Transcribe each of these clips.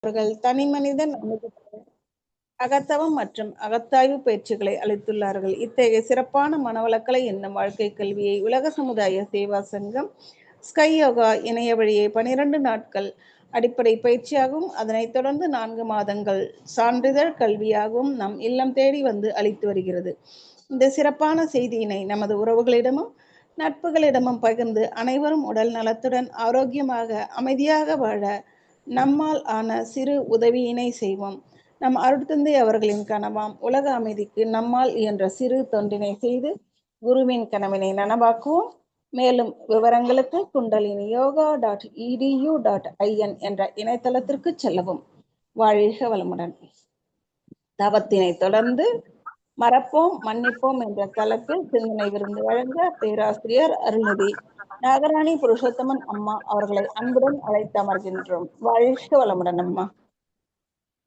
வகுப்புகள் தனி மனிதன் அகத்தவம் மற்றும் அகத்தாய்வு பயிற்சிகளை அளித்துள்ளார்கள். இத்தகைய சிறப்பான மனவளக்கலை என்னும் வாழ்க்கை கல்வியை உலக சமுதாய சேவா சங்கம் ஸ்கை யோகா இணைய வழியை 12 நாட்கள் அடிப்படை பயிற்சியாகவும் அதனைத் தொடர்ந்து 4 மாதங்கள் சான்றிதழ் கல்வியாகவும் நம் இல்லம் தேடி வந்து அளித்து வருகிறது. இந்த சிறப்பான செய்தியினை நமது உறவுகளிடமும் நட்புகளிடமும் பகிர்ந்து அனைவரும் உடல் நலத்துடன் ஆரோக்கியமாக அமைதியாக வாழ நம்மால் ஆன சிறு உதவியினை செய்வோம். நம் அருட்தந்தை அவர்களின் கனவாம் உலக அமைதிக்கு நம்மால் இயன்ற சிறு தொண்டினை செய்து குருவின் கனவினை நனவாக்குவோம். மேலும் விவரங்களுக்கு kundaliniyoga.edu.in என்ற இணையதளத்திற்கு செல்லவும். வாழ்க வளமுடன். தவத்தினை தொடர்ந்து மறப்போம் மன்னிப்போம் என்ற தலைப்பில் சிந்தனை விருந்து வழங்க பேராசிரியர் அருள்நிதி நாகராணி புருஷோத்தமன் அம்மா அவர்களை அன்புடன் அழைத்து அமர்கின்றோம். வாழ்க வளமுடன் அம்மா.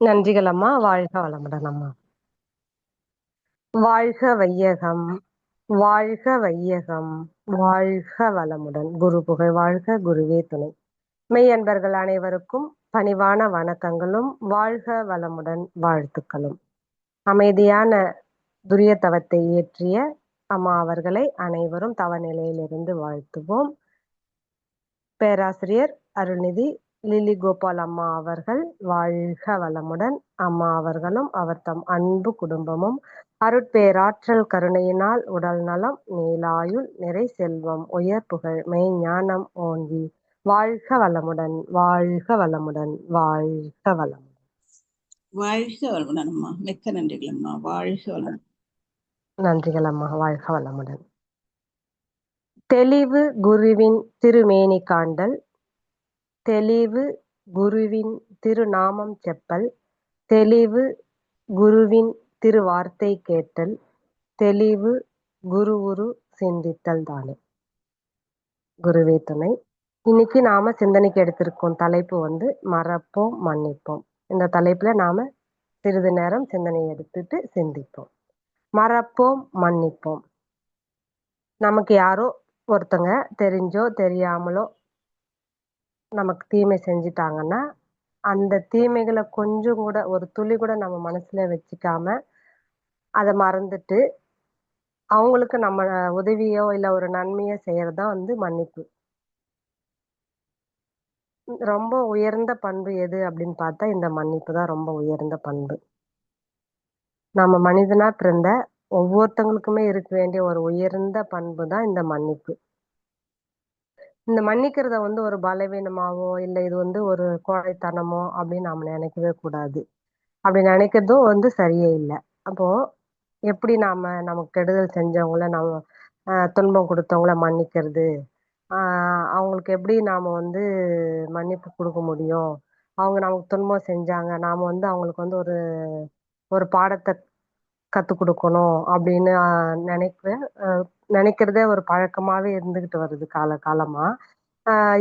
நன்றிகள் அம்மா. வாழ்க வளமுடன் அம்மா. வாழ்க வையகம், வாழ்க வையகம், வாழ்க வளமுடன். குரு புகழ் வாழ்க, குருவே துணை. மெய் அன்பர்கள் அனைவருக்கும் பணிவான வணக்கங்களும் வாழ்க வளமுடன் வாழ்த்துக்களும். அமைதியான துரிய தவத்தை இயற்றிய அம்மா அவர்களை அனைவரும் தவ நிலையிலிருந்து வாழ்த்துவோம். பேராசிரியர் அருள்நிதி லில்லி கோபால் அம்மா அவர்கள் வாழ்க வளமுடன். அம்மா அவர்களும் அவர் தம் அன்பு குடும்பமும் அருட்பேராற்றல் கருணையினால் உடல் நலம், நீலாயுள், நிறை செல்வம், உயர் புகழ், மெய்ஞானம் ஓங்கி வாழ்க வளமுடன், வாழ்க வளமுடன், வாழ்க வளமுடன். வாழ்க வளமுடன் அம்மா. மிக்க நன்றிகள் அம்மா. வாழ்க வளமுடன். நன்றிகள் அம்மா. வாழ்க வளமுடன். தெளிவு குருவின் திருமேனி காண்டல், தெளிவு குருவின் திருநாமம் செப்பல், தெளிவு குருவின் திருவார்த்தை கேட்டல், தெளிவு குரு சிந்தித்தல் தானே. குருவே துணை. இன்னைக்கு நாம சிந்தனைக்கு எடுத்திருக்கோம் தலைப்பு மறப்போம் மன்னிப்போம். இந்த தலைப்புல நாம சிறிது நேரம் சிந்தனை எடுத்துட்டு சிந்திப்போம். மறப்போம் மன்னிப்போம். நமக்கு யாரோ ஒருத்தங்க தெரிஞ்சோ தெரியாமலோ நமக்கு தீமை செஞ்சிட்டாங்கன்னா அந்த தீமைகளை கொஞ்சம் கூட ஒரு துளி கூட நம்ம மனசுல வச்சுக்காம அதை மறந்துட்டு அவங்களுக்கு நம்ம உதவியோ இல்லை ஒரு நன்மையோ செய்யறதுதான் மன்னிப்பு. ரொம்ப உயர்ந்த பண்பு எது அப்படின்னு பார்த்தா இந்த மன்னிப்பு தான் ரொம்ப உயர்ந்த பண்பு. நம்ம மனிதனா பிறந்த ஒவ்வொருத்தங்களுக்குமே இருக்க வேண்டிய ஒரு உயர்ந்த பண்பு தான் இந்த மன்னிப்பு. இந்த மன்னிக்கிறத ஒரு பலவீனமாவோ இல்லை இது ஒரு கோழைத்தனமோ அப்படின்னு நாம நினைக்கவே கூடாது. அப்படி நினைக்கிறதும் சரியே இல்லை. அப்போ எப்படி நமக்கு கெடுதல் செஞ்சவங்கள நம்ம துன்பம் கொடுத்தவங்கள மன்னிக்கிறது, அவங்களுக்கு எப்படி நாம மன்னிப்பு கொடுக்க முடியும்? அவங்க நமக்கு துன்பம் செஞ்சாங்க, நாம அவங்களுக்கு ஒரு ஒரு பாடத்தை கற்றுக் கொடுக்கணும் அப்படின்னு நினைக்கிறதே ஒரு பழக்கமாவே இருந்துகிட்டு வருது காலமா.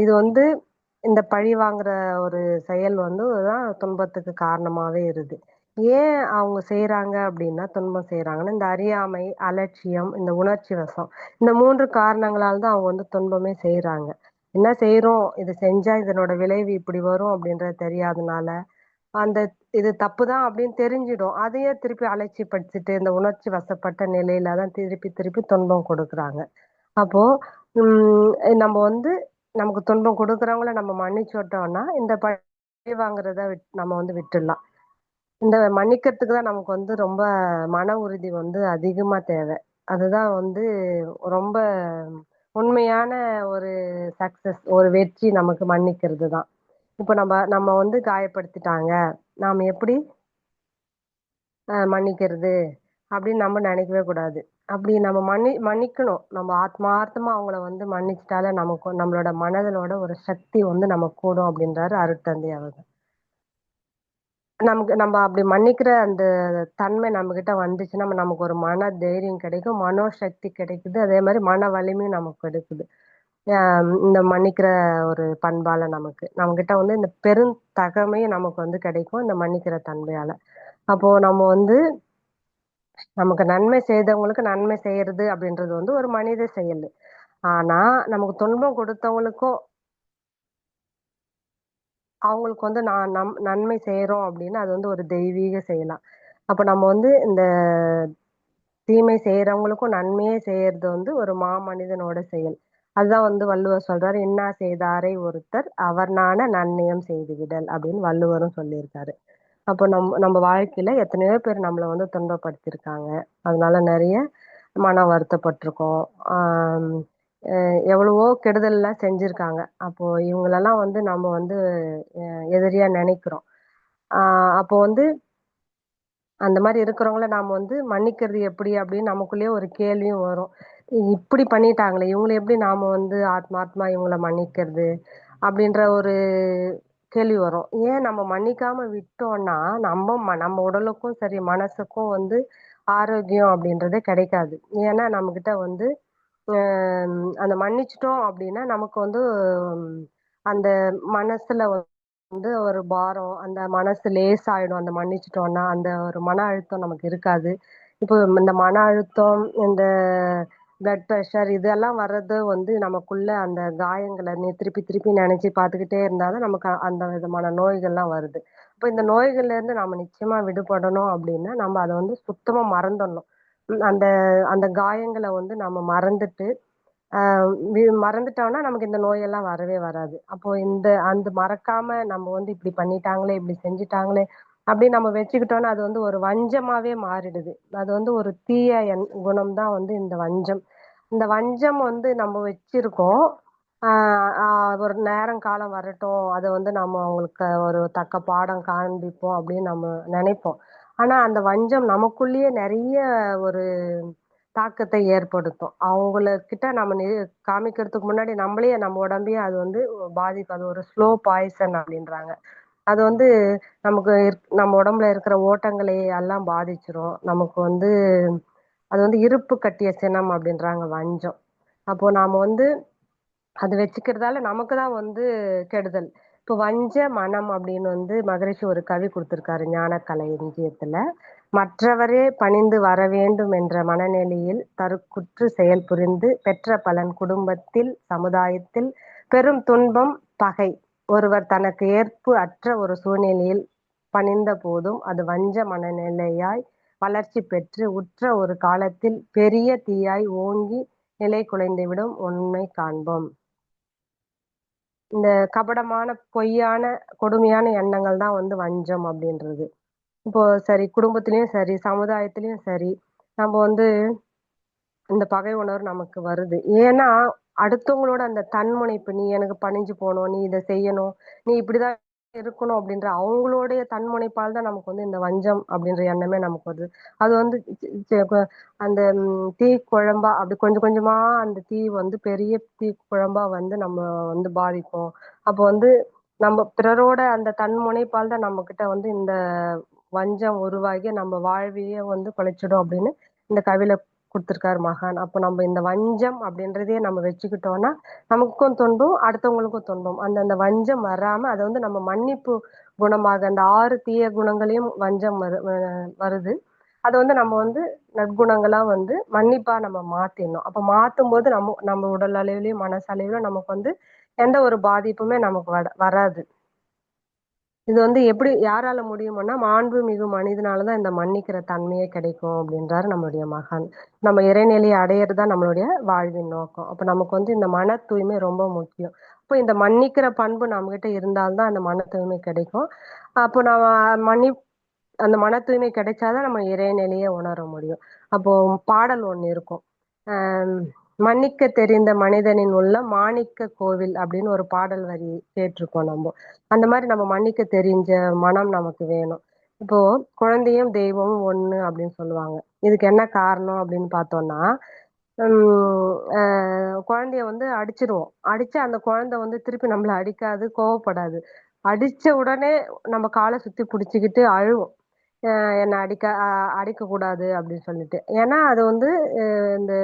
இது இந்த பழி வாங்குற ஒரு செயல் தான் துன்பத்துக்கு காரணமாவே இருது. ஏன் அவங்க செய்யறாங்க அப்படின்னா துன்பம் செய்யறாங்கன்னா இந்த அறியாமை, அலட்சியம், இந்த உணர்ச்சி வசம், இந்த 3 காரணங்களால் தான் அவங்க துன்பமே செய்யறாங்க. என்ன செய்யறோம், இது செஞ்சா இதனோட விளைவு இப்படி வரும் அப்படின்றது தெரியாதனால அந்த இது தப்புதான் அப்படின்னு தெரிஞ்சிடும். அதையே திருப்பி அலட்சியப்படுத்திட்டு இந்த உணர்ச்சி வசப்பட்ட நிலையில தான் திருப்பி துன்பம் கொடுக்குறாங்க. அப்போ நம்ம நமக்கு துன்பம் கொடுக்குறவங்கள நம்ம மன்னிச்சுட்டோம்னா இந்த பழி வாங்குறத நம்ம விட்டுடலாம். இந்த மன்னிக்கிறதுக்கு தான் நமக்கு ரொம்ப மன உறுதி அதிகமா தேவை. அதுதான் ரொம்ப உண்மையான ஒரு சக்சஸ், ஒரு வெற்றி நமக்கு மன்னிக்கிறது தான். இப்போ நம்ம காயப்படுத்திட்டாங்க, நாம எப்படி மன்னிக்கிறது அப்படின்னு நம்ம நினைக்கவே கூடாது. அப்படி நம்ம மன்னிக்கணும். நம்ம ஆத்மார்த்தமா அவங்கள மன்னிச்சிட்டாலே நமக்கு நம்மளோட மனதனோட ஒரு சக்தி நமக்கு கூடும் அப்படின்றாரு அருட்தந்தை அவர்கள். நம்ம அப்படி மன்னிக்கிற அந்த தன்மை நம்ம கிட்ட வந்துச்சுன்னா நமக்கு ஒரு மன தைரியம் கிடைக்கும், மனோசக்தி கிடைக்குது, அதே மாதிரி மன வலிமையும் நமக்கு கிடைக்குது. இந்த மன்னிக்கிற ஒரு பண்பால நம்ம கிட்ட இந்த பெருந்தகமையும் நமக்கு கிடைக்கும் இந்த மன்னிக்கிற தன்மையால. அப்போ நம்ம நமக்கு நன்மை செய்தவங்களுக்கு நன்மை செய்யறது அப்படின்றது ஒரு மனித செயல். ஆனா நமக்கு துன்பம் கொடுத்தவங்களுக்கும் அவங்களுக்கு வந்து நான் நன்மை செய்யறோம் அப்படின்னு அது வந்து ஒரு தெய்வீக செய்யலாம். அப்ப நம்ம வந்து இந்த தீமை செய்யறவங்களுக்கும் நன்மையே செய்யறது வந்து ஒரு மாமனிதனோட செயல். அதுதான் வந்து வள்ளுவர் சொல்றாரு, இன்னா செய்தாரை ஒருத்தர் அவர் நாண நன்னயம் செய்து விடல் அப்படின்னு வள்ளுவரும் சொல்லியிருக்காரு. அப்போ நம்ம வாழ்க்கையில எத்தனையோ பேர் நம்மளை வந்து துன்பப்படுத்தியிருக்காங்க. அதனால நிறைய மன வருத்தப்பட்டிருக்கோம். ஆஹ் எவ்வளவோ கெடுதல்லாம் செஞ்சிருக்காங்க. அப்போ இவங்களெல்லாம் வந்து நம்ம வந்து எதிரியா நினைக்கிறோம். அப்போ வந்து அந்த மாதிரி இருக்கிறவங்கள நாம வந்து மன்னிக்கிறது எப்படி அப்படின்னு நமக்குள்ளேயே ஒரு கேள்வியும் வரும். இப்படி பண்ணிட்டாங்களே இவங்களை எப்படி நாம வந்து ஆத்மாத்மா இவங்கள மன்னிக்கிறது அப்படின்ற ஒரு கேள்வி வரும். ஏன் நம்ம மன்னிக்காம விட்டோம்னா நம்ம உடலுக்கும் சரி மனசுக்கும் வந்து ஆரோக்கியம் அப்படின்றதே கிடைக்காது. ஏன்னா நம்ம கிட்ட வந்து அந்த மன்னிச்சிட்டோம் அப்படின்னா நமக்கு வந்து ஹம், அந்த மனசுல வந்து ஒரு பாரம், அந்த மனசு லேசாயிடும். அந்த மன்னிச்சிட்டோம்னா அந்த ஒரு மன அழுத்தம் நமக்கு இருக்காது. இப்போ இந்த மன அழுத்தம், இந்த பிளட் ப்ரெஷர் இதெல்லாம் வர்றது வந்து நமக்குள்ள அந்த காயங்களை நீ திருப்பி திருப்பி நினைச்சு பார்த்துக்கிட்டே இருந்தாலும் நமக்கு அந்த விதமான நோய்கள்லாம் வருது. இப்போ இந்த நோய்கள்ல இருந்து நம்ம நிச்சயமா விடுபடணும் அப்படின்னா நம்ம அதை வந்து சுத்தமா மறந்துடணும். அந்த அந்த காயங்களை வந்து நம்ம மறந்துட்டு மறந்துட்டோம்னா நமக்கு இந்த நோயெல்லாம் வரவே வராது. அப்போ அந்த மறக்காம நம்ம வந்து இப்படி பண்ணிட்டாங்களே இப்படி செஞ்சுட்டாங்களே அப்படின்னு நம்ம வச்சுக்கிட்டோம்னா அது வந்து ஒரு வஞ்சமாவே மாறிடுது. அது வந்து ஒரு தீய குணம் தான் வந்து இந்த வஞ்சம். இந்த வஞ்சம் வந்து நம்ம வச்சிருக்கோம். ஒரு நேரம் காலம் வரட்டும் அதை வந்து நம்ம அவங்களுக்கு ஒரு தக்க பாடம் காண்பிப்போம் அப்படின்னு நம்ம நினைப்போம். ஆனா அந்த வஞ்சம் நமக்குள்ளேயே நிறைய ஒரு தாக்கத்தை ஏற்படுத்தும். அவங்கக்கிட்ட நம்ம காமிக்கிறதுக்கு முன்னாடி நம்மளே நம்ம உடம்பையே அது வந்து பாதிக்கும். அது ஒரு ஸ்லோ பாய்சன் அப்படின்றாங்க. அது வந்து நமக்கு நம்ம உடம்புல இருக்கிற ஓட்டங்களை எல்லாம் பாதிச்சிரும். நமக்கு வந்து அது வந்து இருப்பு கட்டிய சினம் அப்படின்றாங்க வஞ்சம். அப்போ நாம வந்து அது வச்சுக்கிறதால நமக்கு தான் வந்து கெடுதல். இப்போ வஞ்ச மனம் அப்படின்னு வந்து மகரிஷி ஒரு கவி கொடுத்திருக்காரு ஞானக்கலை இலக்கியத்துல. மற்றவரே பணிந்து வர வேண்டும் என்ற மனநிலையில் தருக்குற்று செயல் புரிந்து பெற்ற பலன் குடும்பத்தில் சமுதாயத்தில் பெரும் துன்பம் பகை. ஒருவர் தனக்கு ஏற்பு அற்ற ஒரு சூழ்நிலையில் பணிந்த போதும் அது வஞ்ச மனநிலையாய் வளர்ச்சி பெற்று உற்ற ஒரு காலத்தில் பெரிய தீயாய் ஓங்கி நிலை குலைந்துவிடும் உண்மை காண்போம். இந்த கபடமான பொய்யான கொடுமையான எண்ணங்கள் தான் வந்து வஞ்சம் அப்படின்றது. இப்போ சரி குடும்பத்திலயும் சரி சமுதாயத்திலயும் சரி நம்ம வந்து இந்த பகை உணர்வு நமக்கு வருது. ஏன்னா அடுத்தவங்களோட அந்த தன்முனைப்பு, நீ எனக்கு பணிஞ்சு போகணும், நீ இதை செய்யணும், நீ இப்படிதான் இருக்கணும் அப்படின்ற அவங்களுடைய தன்முனைப்பால் தான் நமக்கு வந்து இந்த வஞ்சம் அப்படின்ற எண்ணமே நமக்கு வருது. அது வந்து அந்த தீ குழம்பா அப்படி கொஞ்சம் கொஞ்சமா அந்த தீ வந்து பெரிய தீ குழம்பா வந்து நம்ம வந்து பாதிக்கும். அப்போ வந்து நம்ம பிறரோட அந்த தன்முனைப்பால் தான் நம்ம கிட்ட வந்து இந்த வஞ்சம் உருவாகி நம்ம வாழ்வையே வந்து குலைச்சிடும் அப்படின்னு இந்த கவியில கொடுத்திருக்காரு மகான். அப்போ நம்ம இந்த வஞ்சம் அப்படின்றதையே நம்ம வச்சுக்கிட்டோம்னா நமக்கும் துன்பம் அடுத்தவங்களுக்கும் துன்பம். அந்த வஞ்சம் வராம அதை வந்து நம்ம மன்னிப்பு குணமாக அந்த 6 தீய குணங்களையும் வஞ்சம் வருது. அதை வந்து நம்ம வந்து நற்குணங்களா வந்து மன்னிப்பா நம்ம மாத்திடணும். அப்ப மாத்தும் போது நம்ம உடல் அளவிலையும் மனசளவிலும் நமக்கு வந்து எந்த ஒரு பாதிப்புமே நமக்கு வராது. இது வந்து எப்படி யாரால முடியும்னா மாண்புமிகு மனிதனாலதான் இந்த மன்னிக்கிற தன்மையே கிடைக்கும் அப்படின்றாரு நம்மளுடைய மகான். நம்ம இறைநிலையை அடையிறது தான் நம்மளுடைய வாழ்வின் நோக்கம். அப்ப நமக்கு வந்து இந்த மன தூய்மை ரொம்ப முக்கியம். அப்போ இந்த மன்னிக்கிற பண்பு நம்ம கிட்ட இருந்தால்தான் அந்த மன தூய்மை கிடைக்கும். அப்போ நம்ம மன்னி அந்த மன தூய்மை கிடைச்சாதான் நம்ம இறைநிலையை உணர முடியும். அப்போ பாடல் ஒண்ணு இருக்கும். ஆஹ் மன்னிக்க தெரிந்த மனிதனின் உள்ள மாணிக்க கோவில் அப்படின்னு ஒரு பாடல் வரி கேட்டிருக்கோம் நம்ம. அந்த மாதிரி நம்ம மன்னிக்க தெரிஞ்ச மனம் நமக்கு வேணும். இப்போ குழந்தையும் தெய்வமும் ஒண்ணு அப்படின்னு சொல்லுவாங்க. இதுக்கு என்ன காரணம் அப்படின்னு பார்த்தோம்னா குழந்தைய வந்து அடிச்சிருவோம். அடிச்சு அந்த குழந்தை வந்து திருப்பி நம்மள அடிக்காது, கோவப்படாது. அடிச்ச உடனே நம்ம காலை சுத்தி புடிச்சுக்கிட்டு அழுவோம். என்னை அடிக்க கூடாது அப்படின்னு சொல்லிட்டு. ஏன்னா அது வந்து இந்த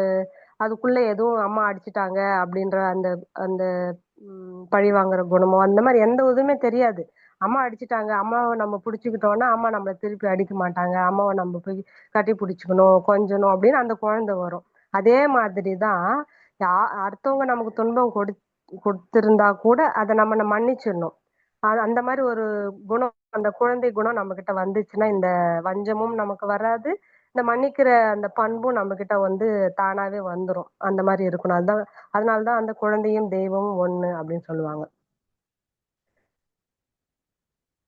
அதுக்குள்ள எதுவும் அம்மா அடிச்சிட்டாங்க அப்படின்ற அந்த அந்த பழி வாங்குற குணமோ அந்த மாதிரி எந்த இதுவுமே தெரியாது. அம்மா அடிச்சிட்டாங்க, அம்மாவை நம்ம பிடிச்சிக்கிட்டோம்னா அம்மா நம்மளை திருப்பி அடிக்க மாட்டாங்க, அம்மாவை நம்ம போய் கட்டி பிடிச்சிக்கணும் கொஞ்சணும் அப்படின்னு அந்த குழந்தை வரும். அதே மாதிரிதான் அடுத்தவங்க நமக்கு துன்பம் கொடுத்திருந்தா கூட அதை நம்ம மன்னிச்சிடணும். அந்த மாதிரி ஒரு குணம், அந்த குழந்தை குணம் நம்ம கிட்ட வந்துச்சுன்னா இந்த வஞ்சமும் நமக்கு வராது, இந்த மன்னிக்கிற அந்த பண்பும் நம்ம கிட்ட வந்து தானாவே வந்துரும். அந்த மாதிரி இருக்கணும். அதுதான், அதனாலதான் அந்த குழந்தையும் தெய்வமும் ஒண்ணு அப்படின்னு சொல்லுவாங்க.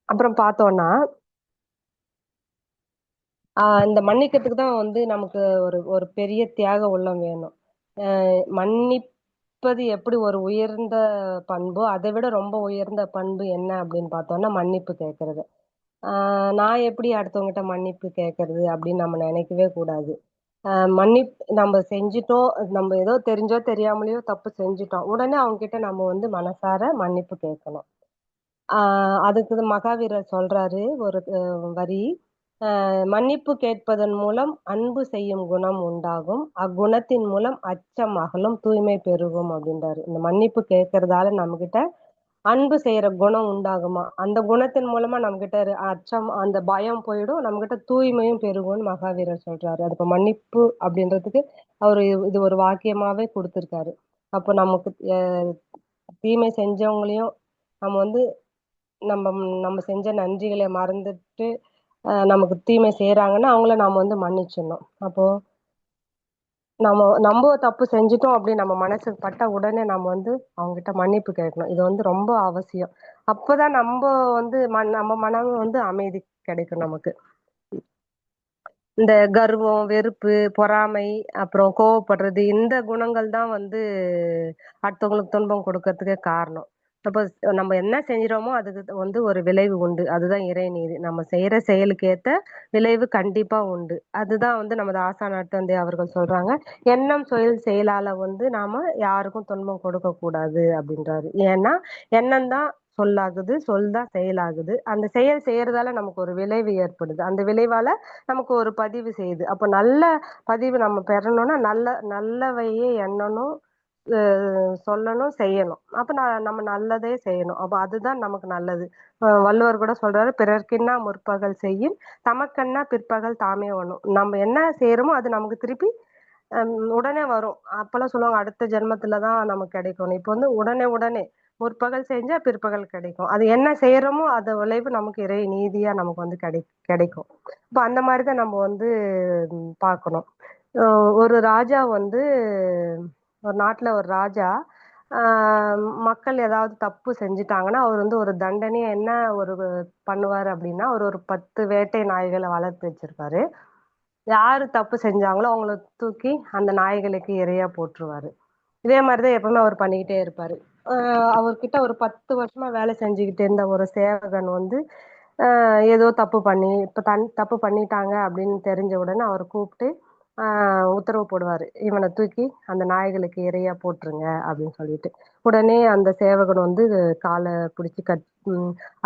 அப்புறம் பார்த்தோம்னா இந்த மன்னிக்கிறதுக்கு தான் வந்து நமக்கு ஒரு ஒரு பெரிய தியாக உள்ளம் வேணும். மன்னிப்பது எப்படி ஒரு உயர்ந்த பண்போ, அதை விட ரொம்ப உயர்ந்த பண்பு என்ன அப்படின்னு பார்த்தோம்னா மன்னிப்பு கேட்கறது. நான் எப்படி அடுத்தவங்ககிட்ட மன்னிப்பு கேட்கறது அப்படின்னு நம்ம நினைக்கவே கூடாது. நம்ம செஞ்சிட்டோம், நம்ம ஏதோ தெரிஞ்சோ தெரியாமலையோ தப்பு செஞ்சுட்டோம், உடனே அவங்க கிட்ட நம்ம வந்து மனசார மன்னிப்பு கேட்கணும். அதுக்கு மகாவீரர் சொல்றாரு ஒரு வரி, மன்னிப்பு கேட்பதன் மூலம் அன்பு செய்யும் குணம் உண்டாகும், அக்குணத்தின் மூலம் அச்சம் அகலும், தூய்மை பெருகும் அப்படின்றாரு. இந்த மன்னிப்பு கேட்கறதால நம்ம கிட்ட அன்பு செய்யற குணம் உண்டாகுமா, அந்த குணத்தின் மூலமா நம்ம கிட்ட அச்சம் அந்த பயம் போயிடும், நம்ம கிட்ட தூய்மையும் பெருகும்னு மகாவீரர் சொல்றாரு. அது இப்ப மன்னிப்பு அப்படின்றதுக்கு அவரு இது ஒரு வாக்கியமாவே கொடுத்திருக்காரு. அப்போ நமக்கு தீமை செஞ்சவங்களையும் நம்ம வந்து நம்ம நம்ம செஞ்ச நன்றிகளை மறந்துட்டு நமக்கு தீமை செய்யறாங்கன்னா அவங்கள நாம வந்து மன்னிச்சிடணும். அப்போ நம்ம தப்பு செஞ்சுட்டோம் அப்படின்னு நம்ம மனசுக்கு பட்ட உடனே நம்ம வந்து அவங்க கிட்ட மன்னிப்பு கேட்கணும். இது வந்து ரொம்ப அவசியம். அப்பதான் நம்ம வந்து நம்ம மனம் வந்து அமைதி கிடைக்கும் நமக்கு. இந்த கர்வம், வெறுப்பு, பொறாமை, அப்புறம் கோவப்படுறது, இந்த குணங்கள் தான் வந்து அடுத்தவங்களுக்கு துன்பம் கொடுக்கறதுக்கு காரணம். சப்போஸ் நம்ம என்ன செஞ்சிரோமோ அதுக்கு வந்து ஒரு விளைவு உண்டு. அதுதான் இறைநீதி. நம்ம செய்யற செயலுக்கு ஏத்த விளைவு கண்டிப்பா உண்டு. அதுதான் வந்து நமது ஆசான் அருட்தந்தை அவர்கள் சொல்றாங்க. எண்ணம், சொல், செயலால வந்து நாம யாருக்கும் துன்பம் கொடுக்க கூடாது அப்படின்றாரு. ஏன்னா எண்ணம் தான் சொல்லாகுது, சொல் தான் செயலாகுது. அந்த செயல் செய்யறதால நமக்கு ஒரு விளைவு ஏற்படுது. அந்த விளைவால நமக்கு ஒரு பதிவு செய்யுது. அப்ப நல்ல பதிவு நம்ம பெறணும்னா நல்லவையே எண்ணணும், சொல்லணும், செய்யணும். அப்ப நம்ம நல்லதே செய்யணும். அப்ப அதுதான் நமக்கு நல்லது. வள்ளுவர் கூட சொல்றாரு, பிறர்க்கின்னா முற்பகல் செய்யின், தமக்கன்னா பிற்பகல் தாமே வரும். நம்ம என்ன செய்யறோமோ அது நமக்கு திருப்பி உடனே வரும். அப்பெல்லாம் சொல்லுவாங்க அடுத்த ஜென்மத்துலதான் நமக்கு கிடைக்கும். இப்ப வந்து உடனே உடனே முற்பகல் செஞ்சா பிற்பகல் கிடைக்கும். அது என்ன செய்யறோமோ அது விளைவு நமக்கு இறை நீதியா நமக்கு வந்து கிடைக்கும். இப்ப அந்த மாதிரிதான் நம்ம வந்து பார்க்கணும். ஒரு ராஜா வந்து, ஒரு நாட்டுல ஒரு ராஜா மக்கள் ஏதாவது தப்பு செஞ்சுட்டாங்கன்னா அவர் வந்து ஒரு தண்டனையை என்ன ஒரு பண்ணுவாரு அப்படின்னா, அவர் ஒரு 10 வேட்டை நாய்களை வளர்த்து வச்சிருப்பாரு. யாரு தப்பு செஞ்சாங்களோ அவங்கள தூக்கி அந்த நாய்களுக்கு இரையா போட்டுருவாரு. இதே மாதிரிதான் எப்பவுமே அவர் பண்ணிக்கிட்டே இருப்பாரு. அவர்கிட்ட ஒரு 10 வருஷமா வேலை செஞ்சுக்கிட்டு இருந்த ஒரு சேவகன் வந்து ஏதோ தப்பு பண்ணி இப்ப தப்பு பண்ணிட்டாங்க அப்படின்னு தெரிஞ்ச உடனே அவர் கூப்பிட்டு உத்தரவு போடுவாரு, இவனை தூக்கி அந்த நாய்களுக்கு இரையா போட்டுருங்க அப்படின்னு சொல்லிட்டு. உடனே அந்த சேவகன் வந்து காலை பிடிச்சி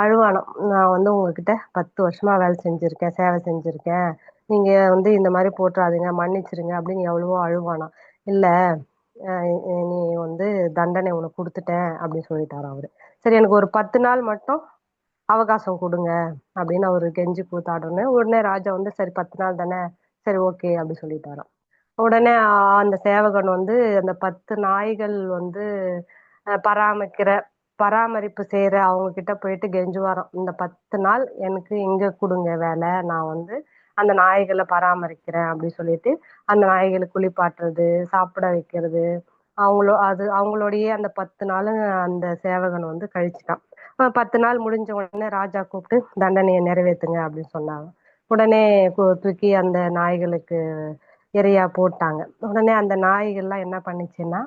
அழுவானாம். நான் வந்து உங்ககிட்ட 10 வருஷமா வேலை செஞ்சிருக்கேன், சேவை செஞ்சிருக்கேன், நீங்க வந்து இந்த மாதிரி போட்டுறாதீங்க, மன்னிச்சிருங்க அப்படின்னு எவ்வளவோ அழுவானாம். இல்ல, நீ வந்து தண்டனை உனக்கு கொடுத்துட்டேன் அப்படின்னு சொல்லிட்டாரு அவரு. சரி, எனக்கு ஒரு 10 நாள் மட்டும் அவகாசம் கொடுங்க அப்படின்னு அவரு கெஞ்சி கூத்தாடுன்னு உடனே ராஜா வந்து சரி 10 நாள் தானே, சரி ஓகே அப்படி சொல்லிட்டாராம். உடனே அந்த சேவகன் வந்து அந்த 10 நாய்கள் வந்து பராமரிக்கிற பராமரிப்பு செய்யற அவங்க கிட்ட போயிட்டு கெஞ்சுவாராம், இந்த 10 நாள் எனக்கு இங்க கொடுங்க வேலை, நான் வந்து அந்த நாய்களை பராமரிக்கிறேன் அப்படின்னு சொல்லிட்டு அந்த நாய்களை குளிப்பாட்டுறது, சாப்பிட வைக்கிறது, அவங்களோடயே அந்த 10 நாள் அந்த சேவகன் வந்து கழிச்சுட்டான். 10 நாள் முடிஞ்ச உடனே ராஜா கூப்பிட்டு தண்டனையை நிறைவேத்துங்க அப்படின்னு சொன்னாங்க. உடனே தூக்கி அந்த நாய்களுக்கு இரையா போட்டாங்க. உடனே அந்த நாய்கள்லாம் என்ன பண்ணுச்சுன்னா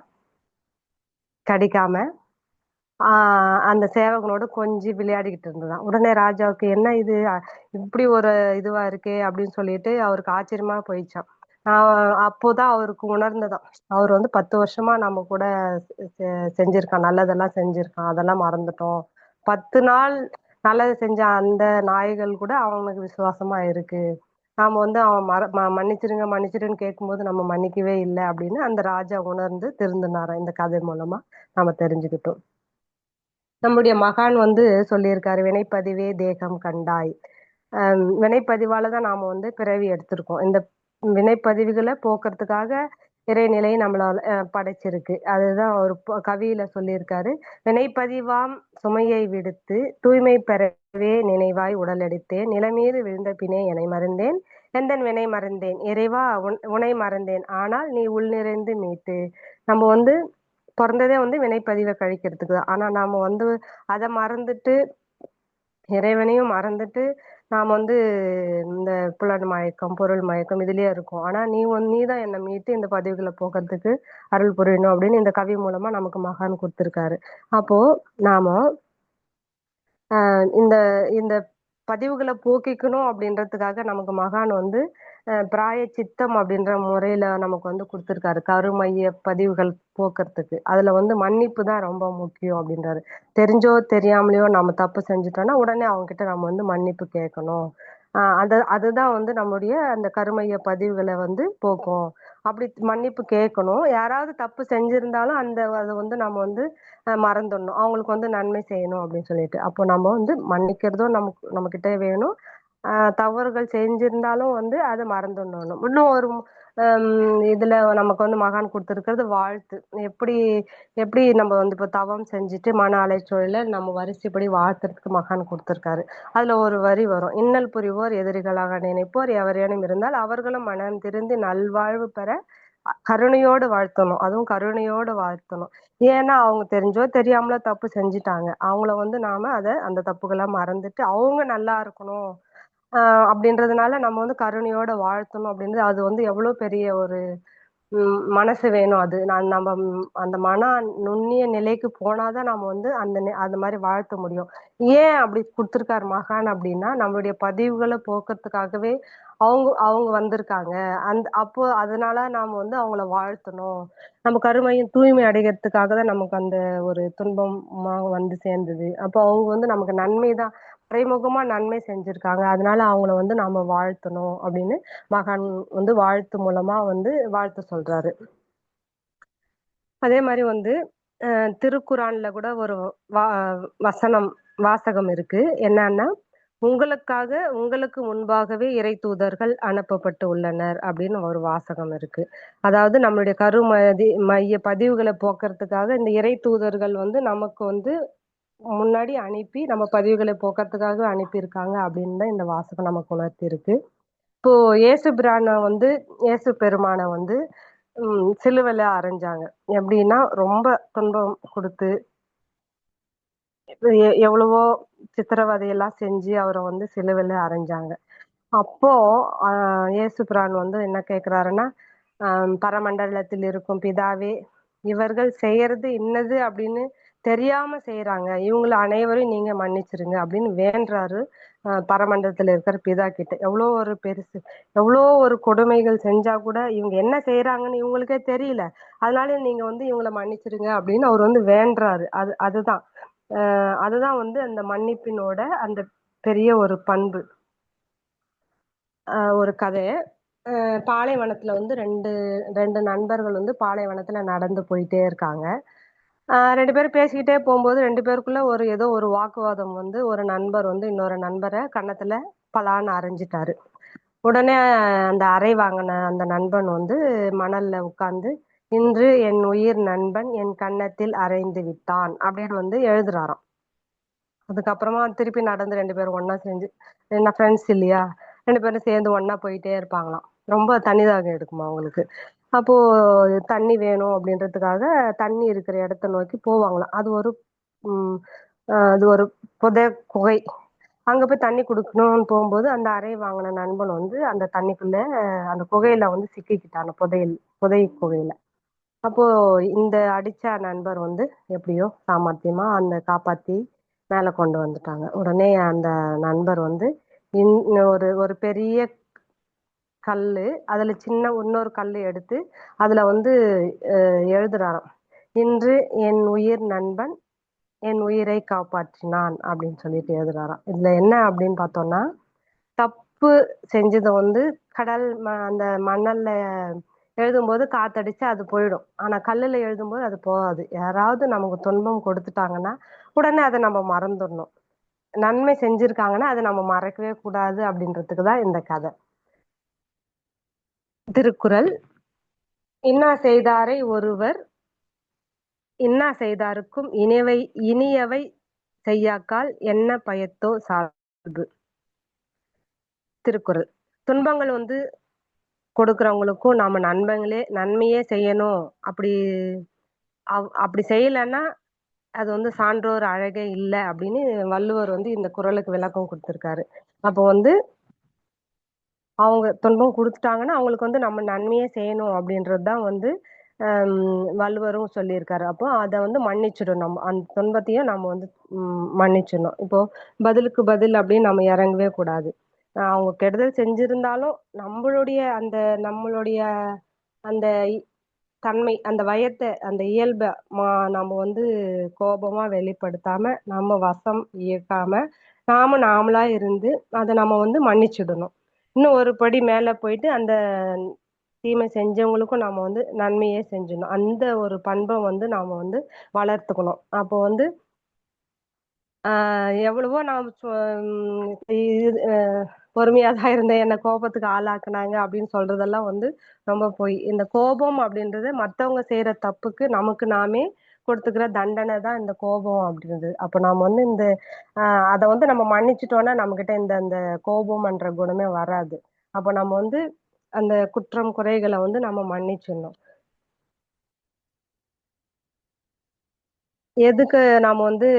கடிக்காம அந்த சேவகனோட கொஞ்சி விளையாடிக்கிட்டு இருந்ததாம். உடனே ராஜாவுக்கு என்ன இது இப்படி ஒரு இதுவா இருக்கே அப்படின்னு சொல்லிட்டு அவருக்கு ஆச்சரியமா போயிடுச்சாம். அப்போதான் அவருக்கு உணர்ந்ததாம், அவர் வந்து 10 வருஷமா நம்ம கூட செஞ்சிருக்கான், நல்லதெல்லாம் செஞ்சிருக்கான், அதெல்லாம் மறந்துட்டோம். 10 நாள் நல்லது செஞ்ச அந்த நாய்கள் கூட அவனுக்கு விசுவாசமா இருக்கு. நாம வந்து அவன் மன்னிச்சிருங்க மன்னிச்சிருன்னு கேட்கும்போது நம்ம மன்னிக்கவே இல்லை அப்படின்னு அந்த ராஜா உணர்ந்து திருந்தினாராம். இந்த கதை மூலமா நாம தெரிஞ்சுக்கிட்டோம். நம்முடைய மகான் வந்து சொல்லியிருக்காரு, வினைப்பதிவே தேகம் கண்டாய். வினைப்பதிவால தான் நாம வந்து பிறவி எடுத்திருக்கோம். இந்த வினைப்பதிவுகளை போக்குறதுக்காக இறைநிலை நம்மளால படைச்சிருக்கு. அதுதான் ஒரு கவியில சொல்லியிருக்காரு. வினைப்பதிவாம் சுமையை விடுத்து தூய்மை பெறவே நினைவாய் உடலெடுத்தேன், நிலமீது விழுந்த பினே எனை மறந்தேன், எந்தன் வினை மறந்தேன் இறைவா உனை மறந்தேன், ஆனால் நீ உள் நிறைந்து மீட்டு. நம்ம வந்து பிறந்ததே வந்து வினைப்பதிவை கழிக்கிறதுக்கு தான். ஆனா நாம வந்து அதை மறந்துட்டு இறைவனையும் மறந்துட்டு நாம் வந்து இந்த புலன் மயக்கம் பொருள் மயக்கம் இதுலயே இருக்கும். ஆனா நீதான் என்னை மீட்டு இந்த பதிவுகளை போக்குறதுக்கு அருள் புரியணும் அப்படின்னு இந்த கவி மூலமா நமக்கு மகான் கொடுத்திருக்காரு. அப்போ நாம இந்த இந்த பதிவுகளை போக்கிக்கணும் அப்படின்றதுக்காக நமக்கு மகான் வந்து பிராய சித்தம் அப்படின்ற முறையில நமக்கு வந்து கொடுத்திருக்காரு. கருமைய பதிவுகள் போக்குறதுக்கு அதுல வந்து மன்னிப்பு தான் ரொம்ப முக்கியம் அப்படின்றாரு. தெரிஞ்சோ தெரியாமலையோ நம்ம தப்பு செஞ்சுட்டோம்னா உடனே அவங்க கிட்ட நம்ம வந்து மன்னிப்பு கேட்கணும். அதுதான் வந்து நம்முடைய அந்த கருமைய பதிவுகளை வந்து போக்கும். அப்படி மன்னிப்பு கேட்கணும். யாராவது தப்பு செஞ்சிருந்தாலும் அதை வந்து நம்ம வந்து மறந்துடணும். அவங்களுக்கு வந்து நன்மை செய்யணும் அப்படின்னு சொல்லிட்டு. அப்போ நம்ம வந்து மன்னிக்கிறதும் நம்ம கிட்ட வேணும். தவறுகள் செஞ்சிருந்தாலும் வந்து அதை மறந்துடணும். இன்னும் ஒரு இதுல நமக்கு வந்து மகான் கொடுத்திருக்கிறது வாழ்த்து. எப்படி எப்படி நம்ம வந்து இப்போ தவம் செஞ்சுட்டு மன அலைச்சூழல நம்ம வரிசைப்படி வாழ்த்துறதுக்கு மகான் கொடுத்திருக்காரு. அதுல ஒரு வரி வரும்: இன்னல் புரிவோர் எதிரிகளாக நினைப்போர் எவரேனும் இருந்தால் அவர்களும் மனம் திருந்து நல்வாழ்வு பெற கருணையோடு வாழ்த்தணும். அதுவும் கருணையோடு வாழ்த்தணும். ஏன்னா அவங்க தெரிஞ்சோ தெரியாமலோ தப்பு செஞ்சுட்டாங்க. அவங்கள வந்து நாம அந்த தப்புகளை மறந்துட்டு அவங்க நல்லா இருக்கணும் அப்படின்றதுனால நம்ம வந்து கருணையோட வாழ்த்தணும். அப்படின்றது அது வந்து எவ்வளவு பெரிய ஒரு மனசு வேணும். அது நம்ம அந்த மன நுண்ணிய நிலைக்கு போனாதான் நம்ம வந்து அந்த மாதிரி வாழ்த்த முடியும். ஏன் அப்படி கொடுத்திருக்காரு மகான் அப்படின்னா, நம்மளுடைய பதிவுகளை போக்குறதுக்காகவே அவங்க அவங்க வந்திருக்காங்க. அப்போ அதனால நாம வந்து அவங்கள வாழ்த்தணும். நம்ம கருமையும் தூய்மை அடைகிறதுக்காக தான் நமக்கு அந்த ஒரு துன்பமா வந்து சேர்ந்தது. அப்போ அவங்க வந்து நமக்கு நன்மை தான், மறைமுகமா நன்மை செஞ்சிருக்காங்க. அதனால அவங்கள வந்து நாம வாழ்த்தணும் அப்படின்னு மகான் வந்து வாழ்த்து மூலமா வந்து வாழ்த்து சொல்றாரு. அதே மாதிரி வந்து திருக்குறான்ல கூட ஒரு வசனம் வாசகம் இருக்கு. என்னன்னா, உங்களுக்காக உங்களுக்கு முன்பாகவே இறை தூதர்கள் அனுப்பப்பட்டு உள்ளனர் அப்படின்னு ஒரு வாசகம் இருக்கு. அதாவது நம்மளுடைய மைய பதிவுகளை போக்குறதுக்காக இந்த இறை தூதர்கள் வந்து நமக்கு வந்து முன்னாடி அனுப்பி நம்ம பதிவுகளை போக்குறதுக்காக அனுப்பியிருக்காங்க அப்படின்னு தான் இந்த வாசகம் நமக்கு உணர்த்தி இருக்கு. இப்போ இயேசு பெருமானை வந்து சிலுவையில அறைஞ்சாங்க. எப்படின்னா ரொம்ப துன்பம் கொடுத்து எவ்வளவோ சித்திரவதையெல்லாம் செஞ்சு அவரை வந்து சிலுவையில அறைஞ்சாங்க. அப்போ இயேசு பிரான் வந்து என்ன கேட்கிறாருன்னா, பரமண்டலத்தில் இருக்கும் பிதாவே, இவர்கள் செய்யறது இன்னது அப்படின்னு தெரியாம செய்யறாங்க, இவங்கள அனைவரும் நீங்க மன்னிச்சிருங்க அப்படின்னு வேண்டுறாரு. பரமண்டலத்துல இருக்கிற பிதா கிட்ட எவ்வளோ ஒரு பெருசு, எவ்வளோ ஒரு கொடுமைகள் செஞ்சா கூட இவங்க என்ன செய்யறாங்கன்னு இவங்களுக்கே தெரியல, அதனால நீங்க வந்து இவங்கள மன்னிச்சிருங்க அப்படின்னு அவர் வந்து வேண்டுறாரு. அதுதான் வந்து அந்த மன்னிப்பினோட அந்த பெரிய ஒரு பண்பு. ஒரு கதை. பாலைவனத்துல வந்து ரெண்டு ரெண்டு நண்பர்கள் வந்து பாலைவனத்துல நடந்து போயிட்டே இருக்காங்க. ரெண்டு பேரும் பேசிக்கிட்டே போகும்போது ரெண்டு பேருக்குள்ள ஏதோ ஒரு வாக்குவாதம் வந்து ஒரு நண்பர் வந்து இன்னொரு நண்பரை கன்னத்துல பலான்னு அரைஞ்சிட்டாரு. உடனே அந்த அறை வாங்கின அந்த நண்பன் வந்து மணல்ல உட்கார்ந்து, இன்று என் உயிர் நண்பன் என் கன்னத்தில் அறைந்து விட்டான் அப்படின்னு வந்து எழுதுறாராம். அதுக்கப்புறமா திருப்பி நடந்து ரெண்டு பேரும் ஒண்ணா செஞ்சு, என்ன ஃப்ரெண்ட்ஸ் இல்லையா, ரெண்டு பேரும் சேர்ந்து ஒண்ணா போயிட்டே இருப்பாங்களாம். ரொம்ப தண்ணி தாகம் எடுக்குமா அவங்களுக்கு. அப்போ தண்ணி வேணும் அப்படின்றதுக்காக தண்ணி இருக்கிற இடத்த நோக்கி போவாங்களாம். உம் அது ஒரு குகை. அங்க போய் தண்ணி குடுக்கணும்னு போகும்போது அந்த அறை வாங்கின நண்பன் வந்து அந்த தண்ணிக்குள்ள அந்த குகையில வந்து சிக்கிக்கிட்டான், புதை குகையில. அப்போ இந்த அடிச்ச நண்பர் வந்து எப்படியோ சாமர்த்தியமா அந்த காப்பாத்தி மேல கொண்டு வந்துட்டாங்க. உடனே அந்த நண்பர் வந்து ஒரு ஒரு பெரிய கல்லு, அதுல சின்ன இன்னொரு கல்லு எடுத்து அதுல வந்து எழுதுறாராம்: இன்று என் உயிர் நண்பன் என் உயிரை காப்பாற்றினான் அப்படின்னு சொல்லிட்டு எழுதுறாராம். இதுல என்ன அப்படின்னு பார்த்தோம்னா, தப்பு செஞ்சதை வந்து அந்த மணல்ல எழுதும்போது காத்தடிச்சு அது போயிடும். ஆனா கல்லுல எழுதும்போது அது போகாது. யாராவது நமக்கு துன்பம் கொடுத்துட்டாங்கன்னா உடனே அதை நம்ம மறந்துடணும். நன்மை செஞ்சிருக்காங்கன்னா அதை நம்ம மறக்கவே கூடாது அப்படின்றதுக்கு தான் இந்த கதை. திருக்குறள் இன்னா செய்தாரை ஒருவர் இன்னா செய்தாருக்கும் இனியவை செய்யாக்கால் என்ன பயத்தோ சார்பு. திருக்குறள். துன்பங்கள் வந்து கொடுக்கறவங்களுக்கும் நாம நன்மையே செய்யணும். அப்படி செய்யலைன்னா அது வந்து சான்றோர் அழகே இல்லை அப்படின்னு வள்ளுவர் வந்து இந்த குறளுக்கு விளக்கம் கொடுத்திருக்காரு. அப்போ வந்து அவங்க துன்பம் கொடுத்துட்டாங்கன்னா அவங்களுக்கு வந்து நம்ம நன்மையே செய்யணும் அப்படின்றதுதான் வந்து வள்ளுவரும் சொல்லியிருக்காரு. அப்போ அதை வந்து மன்னிச்சிடும். நம்ம அந்த துன்பத்தையும் நம்ம வந்து மன்னிச்சிடணும். இப்போ பதிலுக்கு பதில் அப்படின்னு நம்ம இறங்கவே கூடாது. அவங்க கெடுதல் செஞ்சிருந்தாலும் நம்மளுடைய அந்த தன்மை, அந்த வயத்தை, அந்த இயல்பை நம்ம வந்து கோபமா வெளிப்படுத்தாம நம்ம வசம் இயக்காம நாமளா இருந்து அதை நம்ம வந்து மன்னிச்சிடணும். இன்னும் ஒரு படி மேல போயிட்டு அந்த தீமை செஞ்சவங்களுக்கும் நாம வந்து நன்மையே செஞ்சிடணும். அந்த ஒரு பண்பை வந்து நாம வந்து வளர்த்துக்கணும். அப்போ வந்து எவ்வளவோ நான் பொறுமையா தான் இருந்தேன், என்னை கோபத்துக்கு ஆளாக்குனாங்க அப்படின்னு சொல்றதெல்லாம் வந்து ரொம்ப போய். இந்த கோபம் அப்படின்றது மற்றவங்க செய்யற தப்புக்கு நமக்கு நாமே கொடுத்துக்கிற தண்டனை தான் இந்த கோபம் அப்படின்றது. அப்போ நாம வந்து அதை வந்து நம்ம மன்னிச்சிட்டோம்னா நம்ம கிட்ட இந்த கோபம்ன்ற குணமே வராது. அப்போ நம்ம வந்து அந்த குற்றம் குறைகளை வந்து நம்ம மன்னிச்சிடணும். எதுக்கு நாம வந்து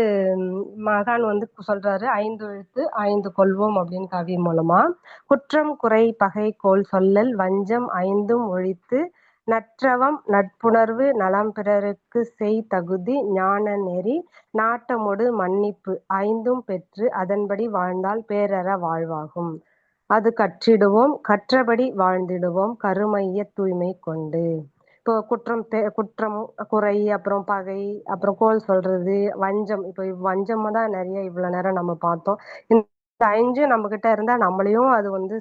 மகான் வந்து சொல்றாரு, 5 எழுத்து 5 கொள்வோம் அப்படின்னு கவி மூலமா. குற்றம் குறை பகை கோள் சொல்லல் வஞ்சம் 5ம் ஒழித்து நற்றவம் நட்புணர்வு நலம் பிறருக்கு செய் தகுதி ஞான நெறி நாட்டமொடு மன்னிப்பு 5ம் பெற்று அதன்படி வாழ்ந்தால் பேரற வாழ்வாகும். அது கற்றிடுவோம் கற்றபடி வாழ்ந்திடுவோம் கருமைய தூய்மை கொண்டு. இப்போ குற்றம் குறை, அப்புறம் பகை, அப்புறம் கோல் சொல்றது, வஞ்சம். இப்போ வஞ்சம் தான் நிறைய இவ்வளவு நேரம் நம்ம பார்த்தோம். இந்த 5 நம்ம கிட்ட இருந்தா நம்மளையும் அது வந்து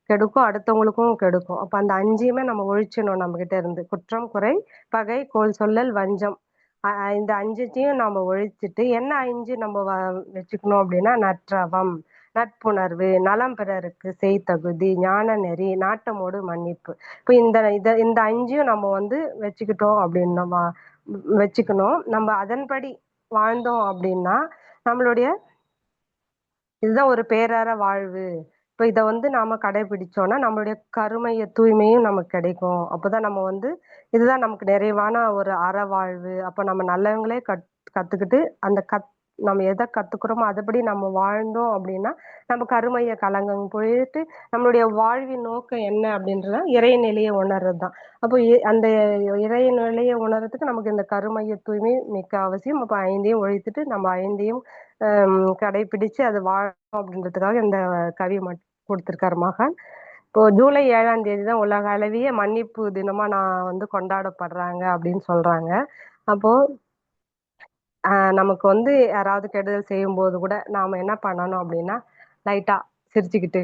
கெடுக்கும், அடுத்தவங்களுக்கும் கெடுக்கும். அப்ப அந்த 5யுமே நம்ம ஒழிச்சிடணும் நம்ம கிட்ட இருந்து. குற்றம் குறை பகை கோல் சொல்லல் வஞ்சம், இந்த 5த்தையும் நம்ம ஒழிச்சிட்டு என்ன 5 நம்ம வச்சுக்கணும் அப்படின்னா நற்றவம் நட்புணர்வு நலம் பிறருக்கு செய் தகுதி ஞான நெறி நாட்டமோடு மன்னிப்பு. இப்போ இந்த 5யும் நம்ம வந்து வச்சுக்கிட்டோம் அப்படின்னு நம்ம வச்சுக்கணும். நம்ம அதன்படி வாழ்ந்தோம் அப்படின்னா நம்மளுடைய இதுதான் ஒரு பேரற வாழ்வு. இப்போ இதை வந்து நாம கடைபிடிச்சோம்னா நம்மளுடைய கருமைய தூய்மையும் நமக்கு கிடைக்கும். அப்போதான் நம்ம வந்து இதுதான் நமக்கு நிறைவான ஒரு அற வாழ்வு. அப்போ நம்ம நல்லவங்களே கத்துக்கிட்டு நம்ம எதை கத்துக்கிறோமோ அதுபடி நம்ம வாழ்ந்தோம் அப்படின்னா நம்ம கருமைய கலங்கம் போயிட்டு நம்மளுடைய வாழ்வின் நோக்கம் என்ன அப்படின்றத இறைநிலையை உணர்றதுதான். அப்போ அந்த இறைநிலையை உணர்றதுக்கு நமக்கு இந்த கருமைய தூய்மை மிக்க அவசியம். அப்போ 5யும் ஒழித்துட்டு நம்ம 5யும் கடைபிடிச்சு அது வாழணும் அப்படின்றதுக்காக இந்த கவி கொடுத்திருக்காரு மகான். இப்போ ஜூலை 7ஆம் தேதி தான் உலக அளவிய மன்னிப்பு தினமா நான் வந்து கொண்டாடப்படுறாங்க அப்படின்னு சொல்றாங்க. அப்போ நமக்கு வந்து யாராவது கெடுதல் செய்யும் போது கூட நாம என்ன பண்ணணும் அப்படின்னா லைட்டா சிரிச்சுக்கிட்டு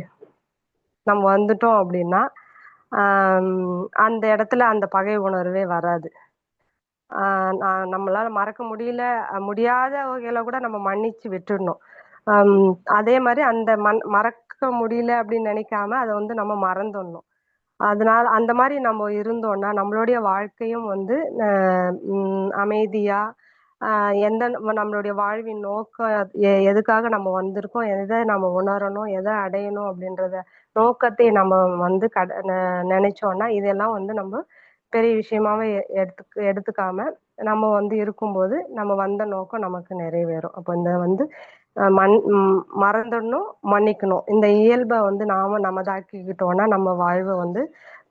நம்ம வந்துட்டோம் அப்படின்னா அந்த இடத்துல அந்த பகை உணர்வே வராது. நம்மளால மறக்க முடியாத வகையில கூட நம்ம மன்னிச்சு விட்டுடணும். அதே மாதிரி அந்த மறக்க முடியல அப்படின்னு நினைக்காம அதை வந்து நம்ம மறந்துடணும். அதனால அந்த மாதிரி நம்ம இருந்தோம்னா நம்மளுடைய வாழ்க்கையும் வந்து அமைதியா நம்மளுடைய வாழ்வின் நோக்கம் எதுக்காக நம்ம வந்திருக்கோம், எதை நம்ம உணரணும், எதை அடையணும் அப்படின்றத நோக்கத்தை நம்ம வந்து நினைச்சோம்னா இதெல்லாம் வந்து நம்ம பெரிய விஷயமாவே எடுத்துக்காம நம்ம வந்து இருக்கும்போது நம்ம வந்த நோக்கம் நமக்கு நிறைவேறும். அப்போ இந்த வந்து மறந்துடணும் மன்னிக்கணும் இந்த இயல்பை வந்து நாம நமதாக்கிக்கிட்டோம்னா நம்ம வாழ்வு வந்து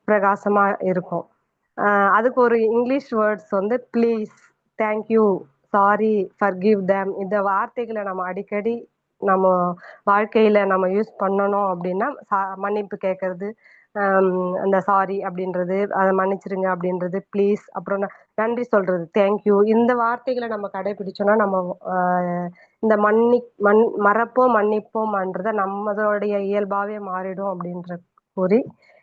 பிரகாசமா இருக்கும். அதுக்கு ஒரு இங்கிலீஷ் வேர்ட்ஸ் வந்து please, thank you, sorry, forgive them, இந்த வார்த்தைகளை நம்ம அடிக்கடி நம்ம வாழ்க்கையில நம்ம யூஸ் பண்ணணும் அப்படின்னா மன்னிப்பு கேட்கறது, அந்த சாரி அப்படின்றது, அதை மன்னிச்சிருங்க அப்படின்றது, ப்ளீஸ், அப்புறம் நன்றி சொல்றது, தேங்க்யூ, இந்த வார்த்தைகளை நம்ம கடைபிடிச்சோம்னா நம்ம இந்த மறப்போம் மன்னிப்போம்ன்றத நம்மளுடைய இயல்பாவே மாறிடும் அப்படின்ற கூறி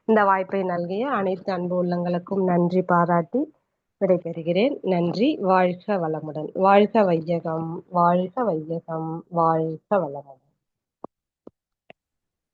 இந்த வாய்ப்பை நல்கிய அனைத்து அன்பு உள்ளங்களுக்கும் நன்றி பாராட்டி விடைபெறுகிறேன். நன்றி. வாழ்க வளமுடன். வாழ்க வையகம், வாழ்க வையகம், வாழ்க வளமுடன்.